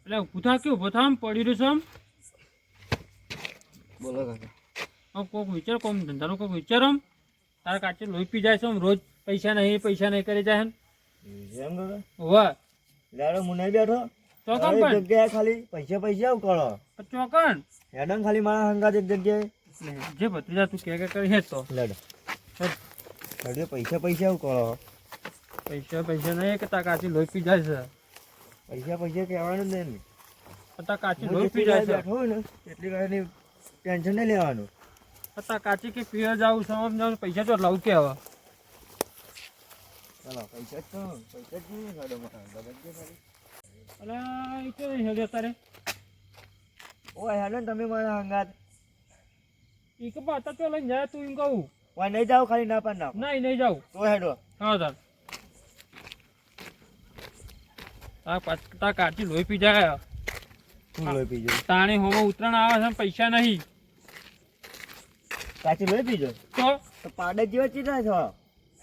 એટલે ઊભું થા કે ઊભો થા આમ પડી રહ્યું છે આમ બોલો કાકા. આમ કોઈક વિચાર કોમ ધંધાનો કોઈક વિચાર આમ તારા કાચે લોહી પી જાય છે આમ રોજ પૈસા નહીં કરી જાય એમ કાકા વાહ લાડો હું નહીં બેઠો ચોકન એક પણ જગ્યાએ ખાલી પૈસા આવું કરો ચોકન હેડમ ખાલી મારા હંગાત એક જગ્યાએ જે ભત્રીજા તું કે કરી હે તો લાડો લાડો પૈસા આવું કરો પૈસા નહીં કે તારા કાચી લોહી પી જાય છે પૈસા કહેવાનું જ નહીં તારા કાચી હું લોહી પી જેટલી જાય વાર બેઠો હોય ને એટલી કાંઈ ટેન્શન નહીં લેવાનું છે તારા કાચી કે પીવા જાવું સમજાવું પૈસા તો લાવું કે હવે ચાલો પૈસા જ જોઈએ લાડો મારા ખાલી અલા એ તો નહીં હેડે તારે ઓ હેડો ને તમે મારા હંગાત એ કે પાતા તો લઈને જાય તું એમ કહું ઓય નહીં જાવ ખાલી ના પણ ના નહીં જાઉં તો હેડો હા તાર કાચી લોહી પી જાય હું લોહી પીજો તાણી હોમાં ઉતરણ આવે છે પૈસા નહીં કાચી લોહી પીજો તો પાડે જેવા ચીટા છો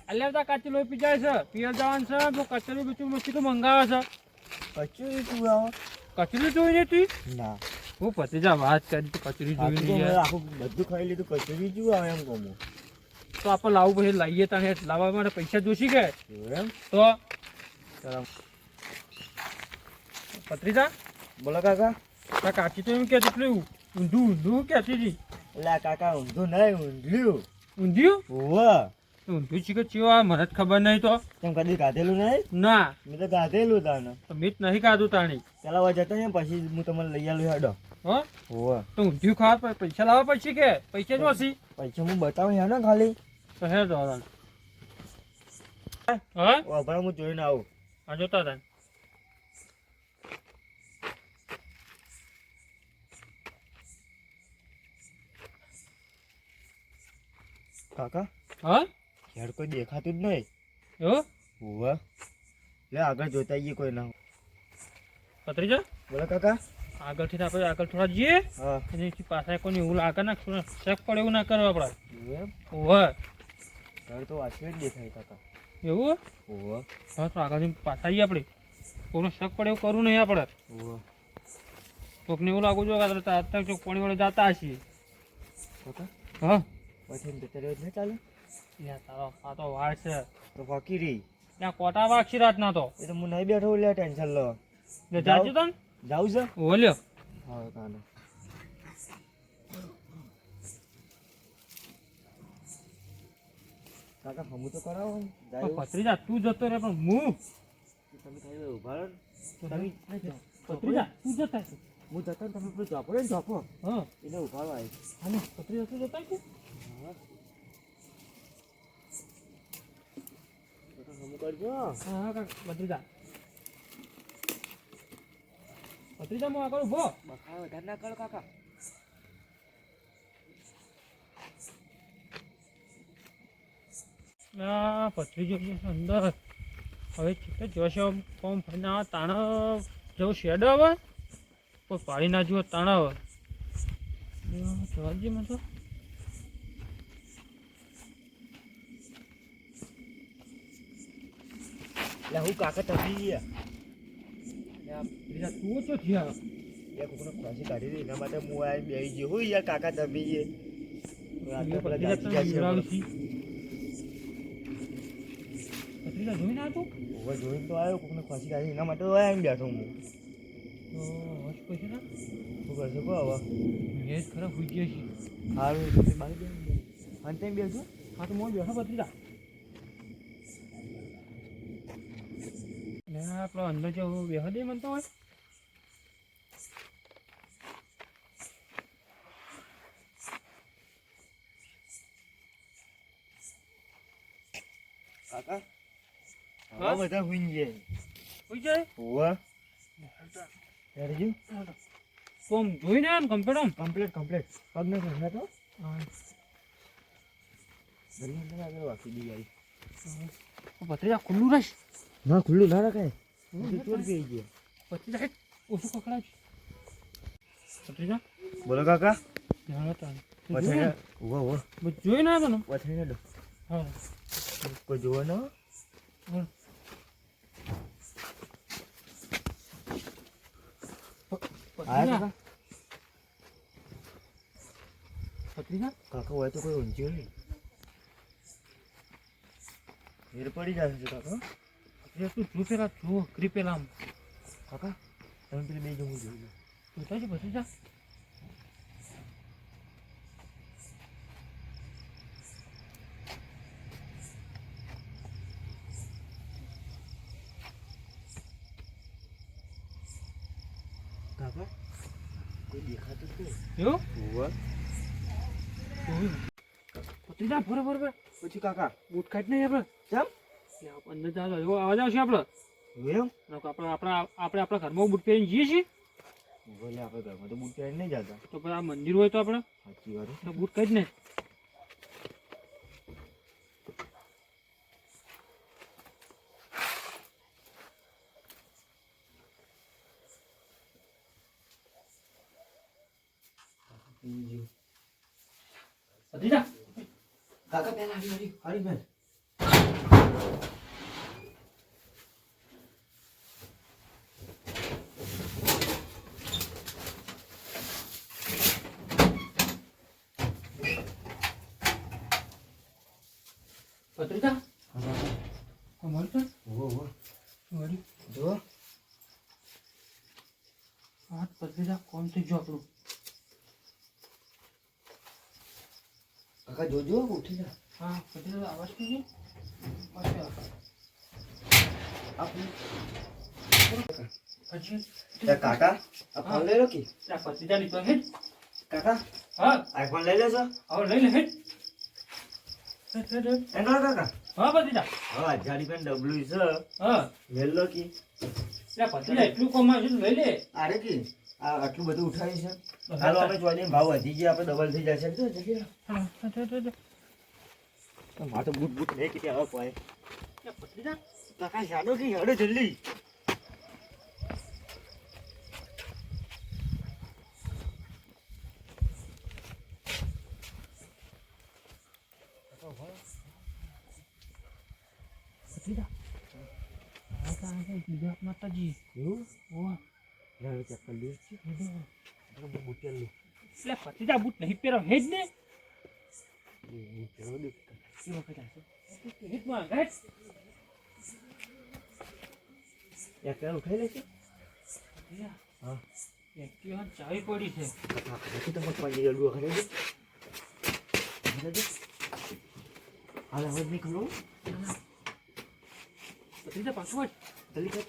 અલ્યા તાર કાચી લોહી પી જાય છે પિયર જવાનું છે તો કચરું બીચું મસ્તી તો મંગાવે છે કચું તું આવો કચરી જોઈ નથી ના હું ભત્રીજા વાત કરી તું કચરી જોઈ આખું નહીં તો આખું બધું ખાઈ લીધું કચું જુઓ આવે એમ કહું તો આપણે લાવવું પછી લાવીએ તને લાવવા માટે પૈસા જોશી કે એમ તો ચાલો ભત્રીજા બોલો કાકા તાર કાચી તો એમ કહેતી પેલું ઊંધું કહેતી હતી એટલે આ કાકા ઊંધું નહીં ઊંધ્યું ઊંધિયું હોવા ઊંધિયું છે કે ચીવો આ મને જ ખબર નહીં તો તેમ કદી ગાધેલું નહીં ના મેં તો ગાધેલું તાને તો મીઠ નહીં ખાધું તાણી પેલા વા જતો ને પછી હું તમને લઈ આલું હેડો હો હોવા તો ઊંધિયું ખાવા પૈસા લાવવા પછી કે પૈસા જો હસી પૈસા હું બતાવું હેડો ખાલી તો હે તો હા વાપરા હું જોઈને આવું આ જોતા હતા કાકા હા હેડ કોઈ દેખાતું જ નહીં એવું હોવા લે આગળ જોતા આવીએ કોઈ ના ભત્રીજા બોલો કાકા આગળથી તો આપણે આગળ થોડા જઈએ હા એની પાછા કોઈને એવું લાગે ના શેક પડે એવું ના કરવા આપણે એમ ઓવર હેડ તો વાંચવે જ દેખાય કાકા એવું હોવા હા તો આગળથી પાછા આવીએ આપણે કોઈનો શક પડે એવું કરવું નહીં આપણે હોવા કોકને એવું લાગુ જો કે અત્યારે ચોક પાણી વડે જતા હશીએ કાકા હા પછી જતા રહ્યો નહીં ચાલે યાર તારો આ તો વાર છે તો ફકી રહી ત્યાં કોટા વાગશી રાતના તો એ તો હું નહીં બેઠો લે ટેન્શન લો એટલે જાજો તને જાઉં છે ઓલ્યો હા કાનો કાકા હમું તો કરાવો ને. જાય ભત્રીજા તું જતો રે પણ હું તમે ખાલી ઉભા રહો ને. તમે ભત્રીજા તું જતા છે હું જતો ને તમે પેલું ચોપો ને ચોપો હા એટલે ઉભા રહો હાલો ભત્રીજા તું જતા છે હમું કરજો હા હા કાકા ભત્રીજા ભત્રીજા હું આગળ ઉભો બખા વધારે ના કરો કાકા આ ભત્રીજો અંદર હવે ચિત્ત જોશો કોમ ફરીને તાણ જેવું શેડ હવે કોઈ પાડી ના જુઓ તાણ હવે જવાજી મને તો એટલે હું કાકા તપી ગયા ભત્રીજા તું ઓછો થયા યાર કોકને ખોસી કાઢી દે એના માટે હું આ બેહી ગયો હું યાર કાકા તપી ગયે ભત્રીજા તને બિવડાવું છી. ભત્રીજા જોઈને આવતું હવે જોઈને તો આવ્યો કોકને ખોસી કાઢી એના માટે તો આવીને બેઠો હું તો હોશ પૈસા ના શું કરશો કહો હવે એ જ ખરાબ હોઈ ગયા છે સારું તમે બહાર બેસો અને તેમ બેસો હા તો મોં બેઠો ભત્રીજા ને આપણો અંદર જો બેહો દે મને તો હોય કાકા હા? હવે બધા હુઈ ગયા હોઈ જાય હોવા હેડજો તો આમ જોઈને આમ કમ્પ્યુટર કમ્પ્લીટ પગ ન ખસે તો આમ ઘરની અંદર આગળ વાંકી દી આવી ભત્રીજા ખુલ્લું રહેશ ના ખુલ્લું ના રખાય ચોર પી ગયા ભત્રીજા હેઠ ઓછું પકડાય ભત્રીજા બોલો કાકા ધ્યાન હતા પછાઈને ઉભો ઉભો જોઈને આવ્યો ને પછાઈને દો હા કોઈ જોવા ન આયા ભત્રીજા કાકા હોય તો કોઈ ઊંઘ્યું નહીં. ફેર પડી જશે છે કાકા. તું જો પેલા જો ક્રિપેલા આમ કાકા તમે પેલી બે જવું જોઈએ. જોતા છે ભત્રીજા. કાકા કોઈ દેખાતું જ નહીં. એવું હોવે. ભત્રીજા બરોબર પછી કાકા બૂટ કાઢ નહીં આપણે ચમ અંદર ચાલો એવો અવાજ આવશે આપણે એમ આપણે આપણા ઘરમાં બૂટ પહેરીને જઈએ છીએ ભલે આપણે ઘરમાં તો બૂટ પહેરીને નહીં જતા. તો પછી આ મંદિર હોય તો આપણે સાચી વાત. તો બૂટ કાઢ ને ભત્રીજા કાકા પહેલા હારી બેન. ભત્રીજા કોણ છે ઓહો વળી જો હા ભત્રીજા કોણ થઈ ગયો આપણું કાકા જોજો ઉઠી જા. હા ભત્રીજા આવાજ થઈ ગયો આપણે પછી કાકા આ ફોન લઈ લો કે ભત્રીજા લીધો હે કાકા હા આઈફોન લઈ લેજો. હવે લઈ લે હે એનો કાકા હા ભત્રીજા હા જાડી પેન ડબલ્યુ છે હા લઈ લો કે ભત્રીજા એટલું કમાય છે લઈ લે અરે કે આ આટલું બધું ઉઠાવી છે. હાલો આપણે જોઈને ભાવ વધી ગયા આપણે ડબલ થઈ જશે તો જલ્દી મારે તો બૂટ નહીં કે હવે પાય ભત્રીજા કાકા જાડો કે હેડો જલ્દી. ભત્રીજા માતાજી એવું ઓહ હવે ચેક કરી લઈએ છીએ. બૂટ પહેરલું એટલે ભત્રીજા બૂટ નહીં પહેરો હેજ ને બૂટ પહેરવા દે. એ વખત આવશે હેજમાં હેજ એક પેર ઉઠાઈ લેશે. હા એક્ટિવા ચાવી પડી છે બાકી તો મત પાણી જલ્દી વખત હાલ અવાજ નહીં ખરો. ભત્રીજા પાછું જલ્દી કર.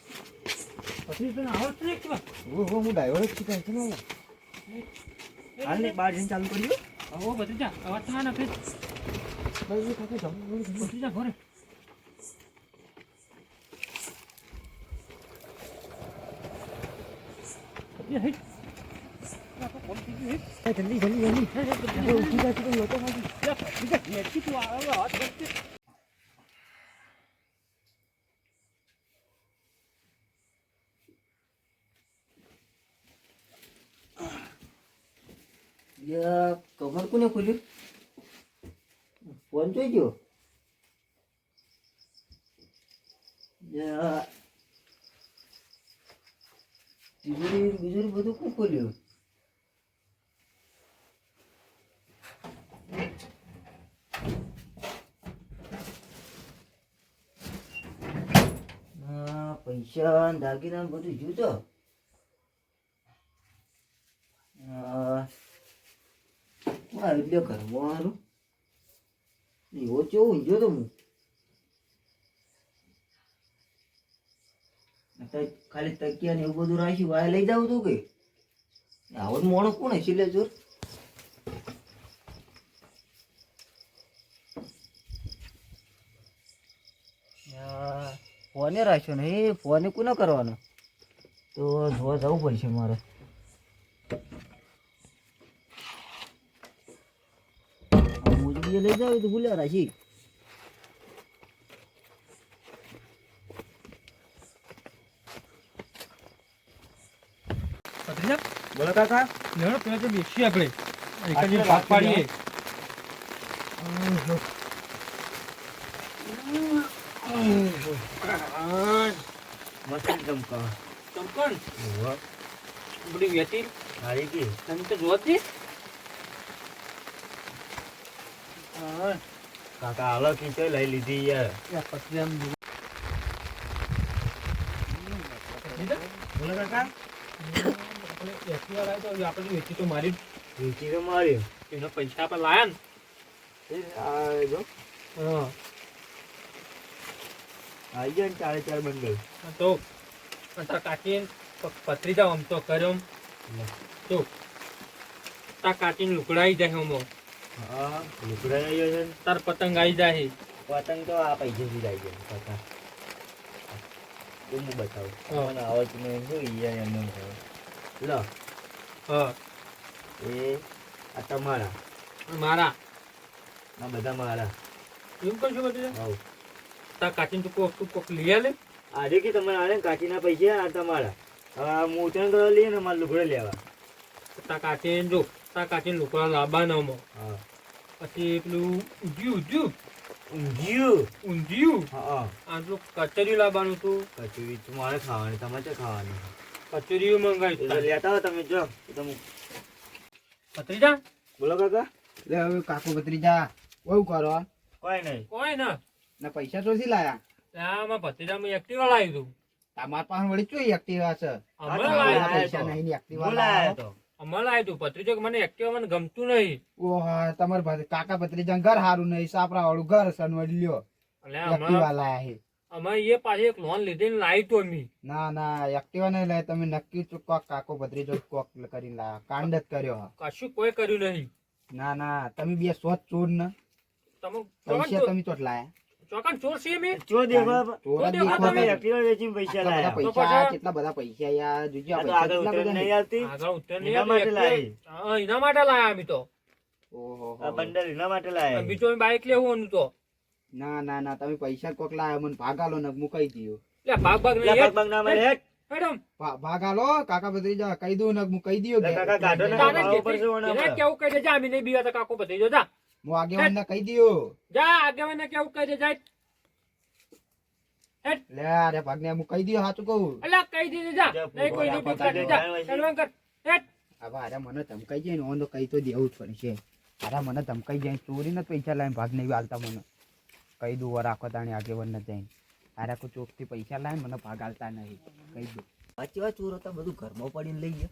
ભત્રીજા આવડત નહીં એક્ટિવા ઓહો હું ડ્રાઈવર જ શીખાય છે ને હાલ ને બહાર જઈને ચાલુ કરી દો. આવો ભત્રીજા અવાજ થાય ને ફેર બસ કાકા જમવું ભત્રીજા ઘરે ભત્રીજા હેજ કોણ થઈ ગયું હેજ જલ્દી જલ્દી જલ્દી ઉઠી જાય તો લોકો ભત્રીજા હેજથી તું આવે અવાજ કરશે કમર કોને ખોલ્યું ફોન જોઈ ગયો. બીજું બધું કોણ ખોલ્યું. પૈસા દાગીના બધું જોતો. એટલે ઘરમાં મારું એવો ચેવો ઊંઝો તો હું ખાલી તકિયા ને એવું બધું રાખ્યું વાય લઈ જાવ તું કે આવો મોણો કોણ હશે લે જોર. ફોને રાખ્યો ને એ ફોને કોને કરવાનો તો જોવા જવું પડશે મારે. લઈ જાવ તો ભૂલ્યા રાખી. ભત્રીજા બોલો કાકા. લેવડો પેલા તો બેસીએ આપણે એકાદી ભાગ પાડીએ મસ્ત ચમકા ચમકણ બધી વેચી હારી કી તમે તો જોતી હા કાકા હાલો ખીચો લઈ લીધી યાર પછી એમ બોલો કાકા આપણે વેચી તો મારી વેચી તો મારી એના પૈસા આપણે લાયા ને આ જો હા આવી ગયા ને 4 બંડલ તો તાર કાકી પતરી જાવ આમ તો કર્યો તો તાર કાકી લુકડાઈ જાય હમો હા લુકડા આવ્યો છે ને. તાર પતંગ આવી જાય પતંગ તો આ પૈસેથી જ આવી ગયા કાકા તો હું બતાવું હા. મને આવડતું નહીં શું યાર એમને એમ કહે. લો હા એ આ તમારા મારા આ બધા મારા એમ કશું બધું આવ તાર કાકીને તું કોક લઈ લે આજે કે તમે આને કાચીના પૈસા આ તમારા હવે આ મોટણ કરવા લઈએ ને મારે લુગડે લેવા તાર કાકીને જો તાર કાકીને લુકડા લાવવા ન મો હા પછી પેલું ઊંધિયું ઊંધિયું હા આટલું કચરિયું લાવવાનું હતું કચોરી તો મારે ખાવાની તમારે ક્યાં ખાવાની કચરિયું એ તો મંગાવી લેતા હો તમે જો તમે ભત્રીજા બોલો કાકા લે હવે કાકો ભત્રીજા બહુ કરો કોઈ નહીં કોઈ ના ને પૈસા ચોથી લાયા આમાં ભત્રીજામાં એક્ટિવા લાવી દઉં તમાર પાસે વળી ચોઈ એક્ટિવા છે અમારે લાવ્યા લાવી પૈસા તો. નહીં ને એક્ટિવા બોલાય લાયા તો અમારે લાવી દઉં ભત્રીજો કે મને એક્ટિવા મને ગમતું નહીં ઓહો તમાર કાકા ભત્રીજા ઘર હારું નહીં સાપરા વાળું ઘર સનવડી લ્યો એટલે એક્ટિવા લાયા હે અમારે એ પાછી એક લોન લીધી લાવી તો અમે ના ના એક્ટિવા નહીં લાયા તમે નક્કી કોક કાકો ભત્રીજો કોક કરીને લાયા કાંડ જ કર્યો હા. કશું કોઈ કર્યું નહીં ના ના તમે બે સોચ ચોર ને તમે પૈસા તમે ચોટ લાયા ચોકન ચોર છીએ અમે જો દેખો ચોર જ દેખો દેખો તમે. તમે. એક્ટિવા વેચીને પૈસા આટલા બધા લાયા પૈસા તો પછી? કેટલા બધા પૈસા યાર જોજો આ આ તો પૈસા આગળ કેટલા ઉતર બધા નહીં હે. આવતી આગળ ઉતર એના માટે લાવી. હા એના માટે લાયા અમે તો ઓહો આ બંડલ એના માટે લાયા બીજો અમે બાઈક લેવું તો ના ના ના તમે પૈસા કોક લાયા મને ભાગાલો ને મુકાઈ દીયો લે ભાગ ભાગ લે નહીં પગ પગ ના મારે હેટ મેડમ ભાગાલો કાકા ભત્રીજા કહી દઉં ને મુકાઈ દીયો લે કાકા કાઢો ને. તારે ભાવ ઉપર જોવો ને એને આપણે. કેવું કહી દે જા અમે નહીં બીવા તો કાકો ભત્રીજો જા હું આગેવાન ને કહી દીયો જા આગેવાને કેવું કહી દે જાય લે અરે ભાગને મુકાઈ દીયો સાચું કહું અલ્યા કહી દીધે જા જા, નહીં કોઈ નહીં ભૂખો બીક લાગે, લાગે જા જાણ ચાલવા કર હેટ હવે અરે મને ધમકાઈ જાય ને ઓન તો કહી તો દેવું જ પડશે અરે મને ધમકાઈ જાય ચોરીને જ પૈસા લાવીને ભાગ નહીં આલતા મને કહી દઉં રાખો તાણી આગેવાન ને જઈને અરે કોઈ ચોકથી પૈસા લાવીને મને ભાગ આલતા નહીં કહી દઉં સાચી વાત ચોર હતા બધું ઘરમાં પડીને લઈ ગયા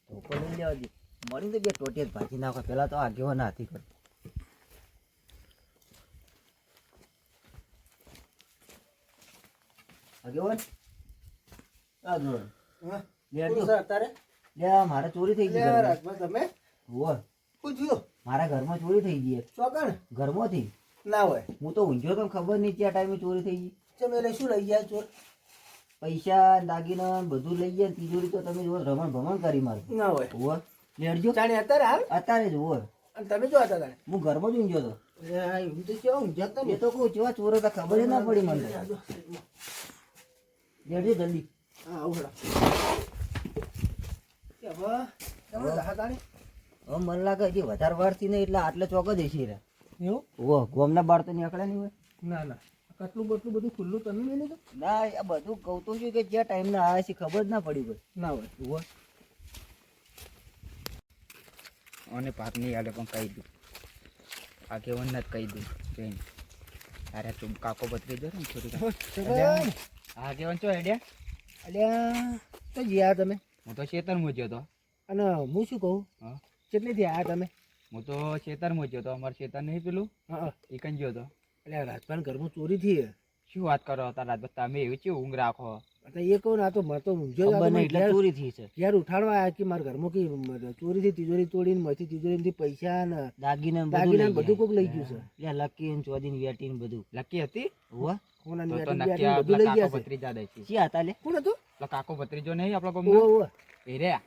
ધોકો લઈ લેવા દે મળી તો બે ટોટિયા જ ભાજી નાખો પેલા તો આગેવાન હાથી કરતો આગેવાન આ જો લે આ મારે ચોરી થઈ ગઈ ઘરમાં. તમે હોવે. પૂછ્યું મારા ઘરમાં ચોરી થઈ ગઈ ચોકણ ઘરમાંથી ના હોય હું તો ઊંઝો તો ખબર નહીં ત્યાં ટાઈમે ચોરી થઈ ગઈ તમે એટલે શું લઈ ગયા ચોર પૈસા દાગીના બધું લઈ ગયા ને તિજોરી તો તમે જો રમણ ભમણ કરી મારું ના હોય હોવે લેડજો જાણે અત્યારે હાલ અત્યારે જ હોવે અને તમે જો હતા તાણે હું ઘરમાં જ ઊંઝો તો એમ તો કેવું ઊંઝા તમે એ તો કહું જેવા ચોર હતા ખબર જ ના પડી મને લેડજો જલ્દી હા ઉભરા કે હવે તમે જહા તાણે હવે મને લાગે હજી વધારે વારથી નહીં એટલે આટલે ચોક જ હશે રે એવું ઓ ગોમના બાર તો નીકળે નહીં હોય ના ના કટલું બટલું બધું ખુલ્લું તમે લઈ લીધું ના આ બધું કહું તો છું કે જ્યાં ટાઈમ ના આવ્યા છે ખબર જ ના પડી ભાઈ ના હોય હોવે. અને ભાગ નહીં આલે પણ કહી દઉં આગેવાન ને જ કહી દઉં જઈને અરે તું કાકો ભત્રીજો ને થોડી આગેવાન ચો હેડ્યા અલ્યા તો ગયા તમે હું તો ખેતરમાં ગયો તો અને હું શું કહું હા કેટલીથી આવ્યા તમે હું તો ખેતરમાં ગયો તો અમારે ખેતર નહીં પેલું હા એ કઈ ગયો તો એટલે રાજપાન ઘરમાં ચોરી થઈ શું વાત કરો હતા રાત તમે એવી ચેવી ઊંઘ રાખો એટલે એ કહું ને આ તો મારે તો ઊંઝો જ ખબર આ તો નહીં મને એટલે ઘેર- ચોરી થઈ છે ઘેર ઉઠાડવા આવ્યા કે મારા ઘરમાં કે ચોરીથી તિજોરી તોડીને માંથી તિજોરીમાંથી પૈસા ને દાગીના ને દાગીના ને બધું બધું કોક લઈ ગયું છે લે લકી ને ચોદી ને વેટી ને બધું લકી હતી હોવે. કોનાની તો વેટી નક્કી બેટી બધું લઈ કાકો ગયા છે ભત્રીજા દે છે શી હતા લે કોણ હતું પેલો કાકો ભત્રીજો નહીં આપણો ઓવો ગમનો ઓવો એ રે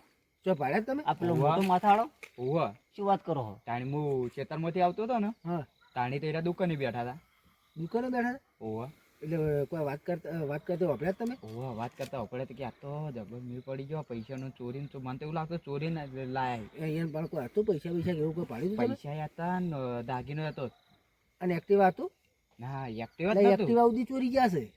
જો ભાડ્યા તમે આ પેલો હોવે. મોટો માથાળો ઓહો શું વાત કરો છો તાણી હું ખેતરમાંથી આવતો હતો ને હા તાણી તો એરા દુકાને બેઠા હતા દુકાને બેઠા હતા? ઓહો એટલે કોઈ વાત કરતા વાપર્યા તમે ઓહો વાત કરતા પડે તો કે આ તો જબર મેળ પડી ગયો પૈસાનો ચોરીને તો મને તો એવું લાગતું ચોરીને લાયા અહીંયા બાળકો હતું પૈસા પૈસા કે એવું કોઈ પાડ્યું હતું તમે? પૈસા હતા ને દાગીનો હતો અને એક્ટિવા હતું ના એક્ટિવા એટલે જ નતું એક્ટિવા સુધી ચોરી ગયા છે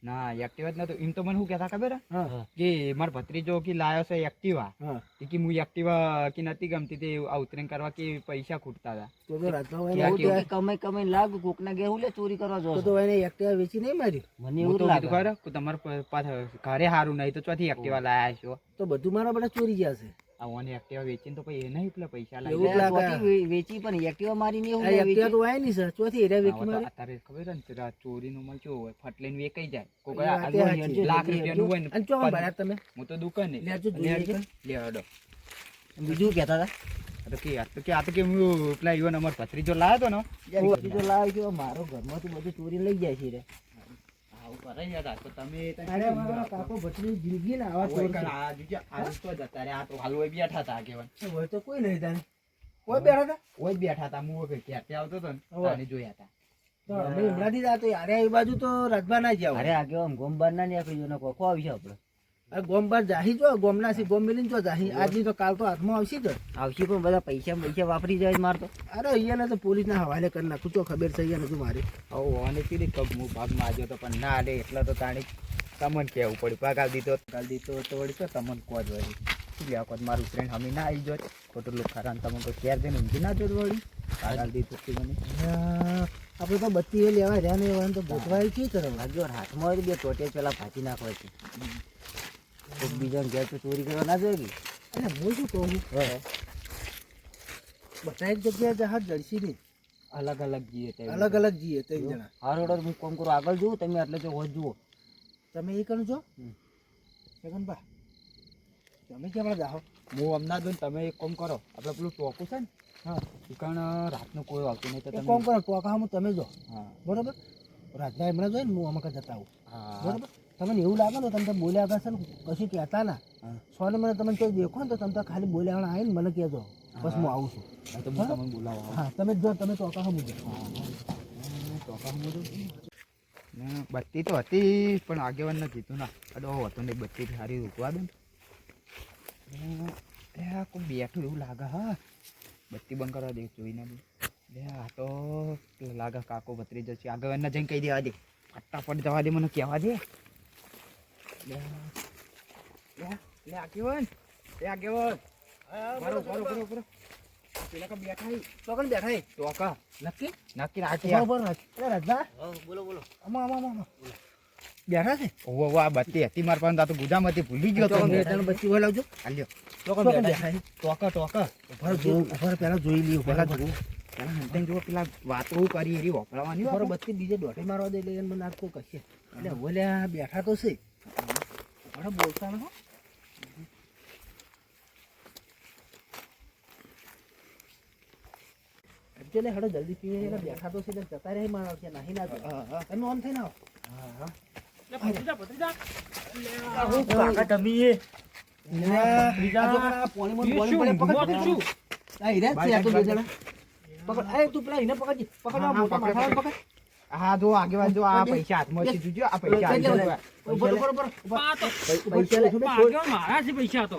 ના એક્ટિવા જ નતો. એમ તો મને શું કહેતા ખબર હે? હા કે મારો ભત્રીજો કે લાયો છે એક્ટિવા. હા કે હું એક્ટિવા કે નથી ગમતી તે આ ઉતરેણ કરવા કે પૈસા ખૂટતા હતા. તો રાજભાઈ ક્યાં એવું કેવું? ત્યાં કમાઈ કમાઈ લાગ કોકના ઘેર હું લે ચોરી કરવા જો તો એને એક્ટિવા વેચી નહીં મારી મને હું એવું તો લાગે કીધું ખબર કે તમારે ઘરે સારું નહીં તો ચોથી એક્ટિવા લાયા છો. તો બધું મારા બધા ચોરી ગયા છે આ ઓને એક્ટિવા વેચીને તો પછી એને એટલા પૈસા લાવી. એવું જ લાગે. ચોથી વેચી પણ એક્ટિવા મારીને એવું આ લે એક્ટિવા વેચી. તો આય નહીં સર ચોથી એરિયા વેચી મારી અત્યારે ખબર હે ને પેલા ચોરીનું માલ કેવું હોય ફટલીને વેચાઈ જાય. કોક એ વાત એ સાચી. લાખ રૂપિયાનું હોય ને અને ચોકન ભર્યા તમે હું તો દુકાને લેજો જોઈએ છે. લે હડો. બીજું કહેતા હતા આ તો કે હું પેલા ઈવન અમાર ભત્રીજો લાયો તો ને ચોથી તો લાવ્યો કે મારો ઘરમાં તો બધું ચોરી લઈ જાય છે રે આવું કરે યાર. આ તો તમે અરે મારા કાકો ભત્રીની જિંદગી ને આવા ચોર છે. આ જોજે, આ તો જ હતા રે. આ તો હાલ હોય બેઠા હતા આગેવાન. હોય તો કોઈ નહીં તાને કોઈ બેઠા હતા ઓય જ બેઠા હતા. હું વખત ક્યાંથી આવતો હતો ને હવે. તાને જોયા હતા. તો અમે હમણાંથી જ આ તો યારે એ બાજુ તો રાજભા ના જાવ અરે આ કેવા ગોમ બાર ના નીકળી જો ને કોકો આવી છે આપણે આ ગોમ બાર જાહી જો ગોમ ના સી ગોમ મિલીને જો જાહી આજની તો કાલ તો હાથમાં આવશે જ આવશે પણ બધા પૈસા વાપરી જાય મારતો અરે અહીંયા તો પોલીસ ના હવાલે કરી નાખું તો ખબર છે અહીંયા નથી મારી આવું હોવાની કીધી કબ હું ભાગમાં આવ્યો તો પણ ના લે એટલા તો તાણી તમને કહેવું પડ્યું. પગાર દીધો તો વળી તો તમને કહો જ વળી શું લે કોત મારું ફ્રેન્ડ હમી ના આવી જોત ખોટું લોકો ખરા તમે કોઈ કેર દઈને ઊંઘી ના જોત વળી પગાર દીધો તું મને. આપણે તો બત્તી એ લેવા રહ્યા ને એવા તો ગોઠવાય છે તરફ લાગ્યો હાથમાં હોય તો બે ટોટે પેલા ભાજી નાખવા છે કોક બીજાને ઘેર તો ચોરી કરવા ના જોઈએ કે અને હું શું કહું બધા એક જગ્યાએ જહાજ જડશી નહીં અલગ અલગ જઈએ તે અલગ અલગ જઈએ ત્રણ જણા હાર ઓર્ડર હું કોમ કરું આગળ જુઓ તમે એટલે જો હોજ જુઓ તમે એ કરો છો જગનભા તમે કેમ જાઓ હું અમદાવાદ ને તમે એક કામ કરો આપણે પેલું ટોકું છે ને હા દુકાન રાતનું કોઈ આવતું નહીં તો એક તમે કામ કરો ટોકામાં તમે જો હા બરોબર રાજભાઈ હમણાં જોઈએ ને હું અમારે જતા આવું હા બરોબર તમને એવું લાગે ને તમે બોલ્યા આગળ છે ને કશું કહેતા ના હા. સોને મને તમે કોઈ દેખો ને તો તમે તો ખાલી બોલ્યા આવીને મને કહેજો બસ હું આવું છું હા, તો હું તમને બોલાવો હા તમે જો તમે ટોકા સમજો બત્તી તો હતી પણ આગેવાન ને કીધું ના અડો હતો ને બત્તી સારી રૂકવા દે ને કોઈ બેઠું એવું લાગે હા બત્તી બંધ કરવા દે જોઈને બે આ તો પેલો લાગે કાકો બત્રી જશે આગેવાન ને જઈને કહી દેવા દે ફટાફટ જવા દે મને કહેવા દે લે આગેવાન બરો પેલા કા બેઠા ચોકન બેઠા એ ટોકા નક્કી નક્કી રાખી બરોબર રાજભા બોલો બોલો આમાં બેઠા છે ઓવો આ બત્તી હતી માર પાસે આ તો ગુજામાંથી ભૂલી ગયો તો ચોકન હું. બેઠા બચ્ચી હોય લાવજો હાલ્યો ચોકન બેઠા છે ટોકા ઉભર પહેલા જોઈ લઈએ પેલા પહેલા જુઓ પેલા હંતાઈ જુઓ પેલા વાતો કરી એરી વપરાવાની ઉભર બત્તી બીજે દોઢે મારવા દે એટલે એને મને આખો કશે એટલે ઓલ્યા બેઠા તો છે ઉભર બોલતા ન હો એટલે હડો જલ્દી પીવે એટલે બેઠા તો છે એટલે જતા રહે મારા કે નહીં ના જાય તમે ઓન થઈને આવો ભત્રીજા ભત્રીજા કાકા તમે એ હા જો આગેવાન જો આ પૈસા હાથમાં છે જોજો આ પૈસા હાથમાં મારા છે પૈસા તો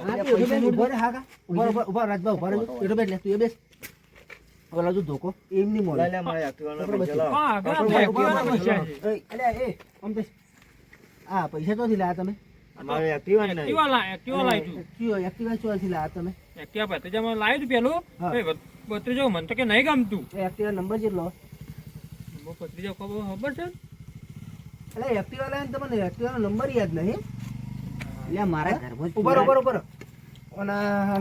ધોકો એમ નહીં મળે લે મારે એક્ટિવાનો પૈસા લાવો. હા આગળ એક્ટિવાના પૈસા છે હા પૈસા ચોથી લાયા તમે મારે એક્ટિવા નહીં. એક્ટિવા લાવી તું એક્ટિવા ચોથી લાયા તમે એક્ટિવા ભત્રીજામાં લાવી તું પેલું હા. ભત્રીજો મને તો કે નહીં ગમતું એક્ટિવા નંબર જેટલો ભત્રીજો ખબર છે એટલે એક્ટિવા લાવીને તમને એક્ટિવાનો નંબર યાદ નહીં એટલે મારા ઘરમાં જ ઉભા ઉભા ઉભા અને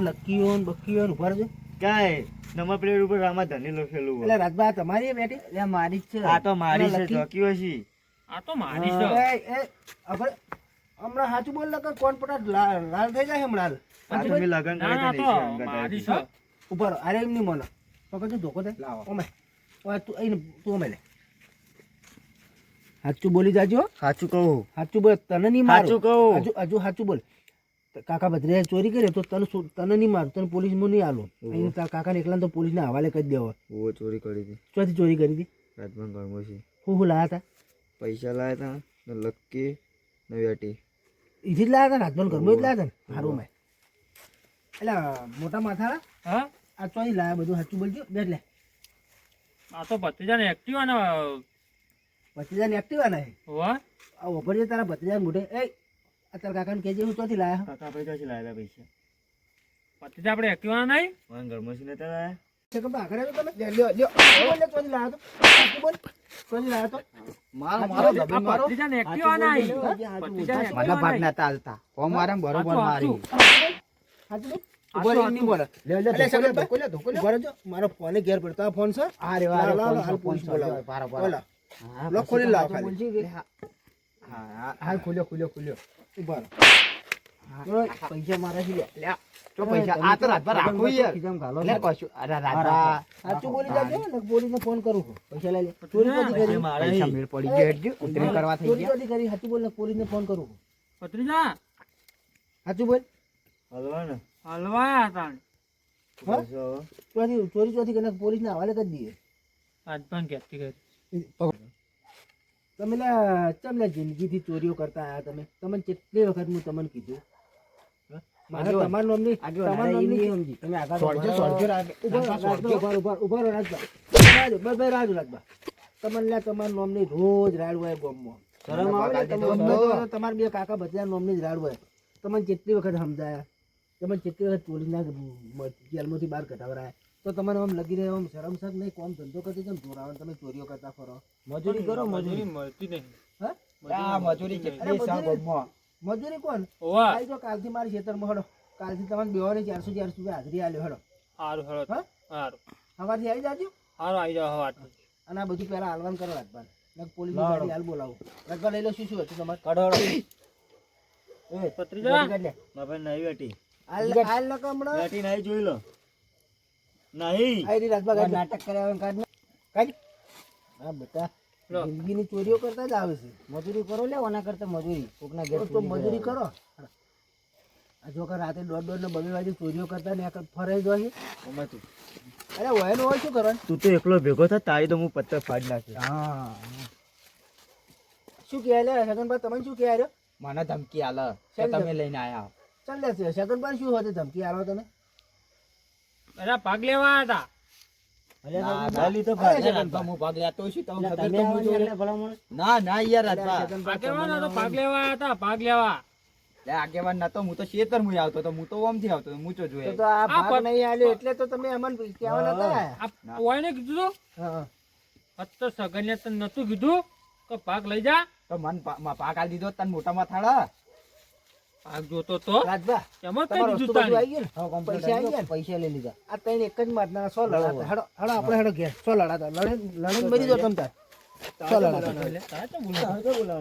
લક્કીઓ ને બક્કીઓ ને ઉભા રહેજો કાંઈ નંબર પ્લેટ ઉપર રામાધની લખેલું હોય. એટલે રાજબા તમારી એ બેટી એટલે મારી જ છે આ તો મારી છે લકી. ચોકીઓ છે. આ તો મારી છે હમણાં સાચું બોલ કે કોણ પટા લાલ થઈ જાય હમણાં આ તો મેં લગન ના કર્યા ના હતા તો ને મારી એટલે છે ઉપર અરે એમ નહીં મને પકડજો ધોકો દે લાવો. ઓમે ઓય તું અહીં તું અમે લે સાચું બોલી જાજો સાચું કહું સાચું બોલ તને નહીં મારું સાચું કહું. હજુ સાચું બોલ કાકા ભદ્રે ચોરી કરી તો તને નહીં મારું તને પોલીસ માં નહીં આલું અહીં કાકા એકલા તો પોલીસ ના હવાલે કરી દેવા ઓ ચોરી કરી હતી ચોથી ચોરી કરી હતી રાજમાં ઘરમાં છે. હું લાયા હતા પૈસા લાયા હતા ને લક્કી ને વેટી. એથી જ લાયા હતા રાજભાઈ ઘરમાં જ લાયા હતા ને સારું મેં એટલે મોટા માથા હા આ ચોઈ લાયા બધું સાચું બોલજો બેટ લે આ તો ભત્રીજાને એક્ટિવા ને ભત્રીજાને એક્ટિવા નહીં વાહ આ ઓભર છે તારા ભત્રીજા મોઢે એ આ તારા કાકાને કહેજે હું ચોથી લાયા કાકા ભાઈ ક્યાંથી લાવ્યા પૈસા પછી આપણે એક્ટિવા નહીં મને ઘરમાં થી નતા લાયા છે કે બા કરે તમે લ્યો લ્યો બોલ ને ચોથી લાયા તો સાચું બોલ ચોથી લાયા તો મારો દબે મારો ભત્રીજાને એક્ટિવા નહીં સાચું બોલ. મને ભાગ નતા હાલતા ઓ મારે બરોબર મારી સાચું બોલ. ઉભો રહી નહીં બોલે. અલે સગન ભાઈ, ઉભો રહેજો. મારો ફોને ઘેર પડતો આ ફોન છે આ રે વારે લાવ, લાવ, ફોન હાલ છે, પોલીસ ફોન છે. બોલાવો. પારો, પારો. બોલા. લોક ખોલી લાવ ખાલી. હા ખુલ્યો ઉભા રહો. બોલો, પૈસા મારા છે લે. જો પૈસા આ તો રાતભર રાખું યાર ખીજામાં ઘાલો લે છે. કશું અરે રાતભર સાચું બોલી જાજો ને પોલીસને ફોન કરું છું. પૈસા લઈ લે. ચોરી નથી કરી. પૈસા મેળ પડી ગયો હેડજો ઉતરી કરવા થઈ ચોરી ગયા નથી કરી. સાચું બોલ ને પોલીસને ફોન કરું છું. ભત્રીજા સાચું બોલ. હલવા ને હલવાયા હતા હા? પૈસા ચોરી કરીને પોલીસને હવાલે કરી દઈએ. આજ પણ કહેતી કરી તમે ચમ લે જિંદગીથી ચોરીઓ કરતા આયા તમે તમને કેટલી વખત હું તમને કીધું હા? મારે આગેવાન. તમારા નામની તમારા નામની સમજી તમે આગળ સોળજો, ઉભા રહો. સોળજો રાગે. ઉભા રહો, સોળજો. ઉભા રહો, રાજભા. રાજુ, ભાઈ રાજુ, રાજભા. તમને લે તમારા નામની રોજ રાડ હોય ગામમાં. શરમ આવે ને? તમે અમને તો તમારા બે કાકા ભત્રીજા નામની જ રાડ હોય. તમને કેટલી વખત સમજાયા, તમે કેટલી વખત પોલીસના જેલમાંથી બહાર કઢાવરાયા, તો તમારે આમ લગી રહે આમ શરમ શક નહીં, કોમ ધંધો કરતી કેમ જોરાવા તમે ચોરીઓ કરતા ફરો? મજૂરી કરો, મજૂરી. મળતી નહીં હા? આ મજૂરી કેટલી છે ગામમાં. મજૂરી કોણ? ઓવા આવી જાઓ કાલથી મારી ખેતરમાં હડો. કાલથી તમારે બેવાને 400 રૂપિયા હાજરી આલ્યો હડો. સારું હળો હા? સારું સવારથી આવી જાજો. સારું આવી જાઓ હવે આટલું અને આ બધું પહેલા હાલવાન કરો રાજભાન. પોલીસ ગાડી હાલ બોલાવો. રાજભાન લઈ લો, શું શું હતું તમારે? એ, ભત્રીજા ગાડી કાઢ લે. બાપા નહીં વેટી હાલ નકો હમણાં. વેટી નહીં જોઈ લો નહીં આઈ રહી રાજભા ગાડી. નાટક કર્યા કાઢ ને. કાઢ. હા બેટા, લો. જિંદગીની ચોરીઓ કરતા જ આવે છે. મજૂરી કરો લે ઓના કરતા મજૂરી કોકના તો મજૂરી કરો. આ જો કે રાતે 1:30 ને 2 વાગે ચોરીઓ કરતા ને આ ફરાઈ જાય છે. ઓમાં તું અરે હોય ને હોય શું કરવાનું? તું તો એકલો ભેગો થા તારી તો હું પત્તર ફાડી નાખ્યો હા શું કહે લે સગનભાઈ, તમે શું કહે રહ્યો? મને ધમકી આલે કે શેની તમે લઈને આયા ચાલ લે સગનભાઈ શું હતું ધમકી આલો તમે? અરે ભાગ લેવા હતા ના લીધો ભાઈ રાજભા હું ભાગ લેતો છું તમે ખબર તો હું જોડે ના ના યાર રાજભા આગેવાન હતો ભાગ લેવા હતા ભાગ લેવા લે આગેવાન નતો હું તો શેતર હું આવતો તો હું તો ઓમ થી આવતો હું તો જોયે તો આ ભાગ નહીં આલ્યો એટલે તો તમે અમને કહેવા નતા. આ ઓયને કીધું હા. તો સગન્યા તને નતું કીધું કે ભાગ લઈ જા તો મન પાક આલ દીધો તને મોટામાં થાળા ભાગ જોતો તો રાજભા, એમાં કઈ તમારો દીધું વસ્તુ બધું તાણી આવી ગયું ને? પૈસા આવી ગયા ને? પૈસા લઈ લીધા આ ત્રણ એક જ મારના 100 લડાતા. હેડો હેડો આપણે હેડો ઘેર 100 લડાતા. લડે મરી જાઓ તમ તાર. 100 લડાતા. બોલાવવાનો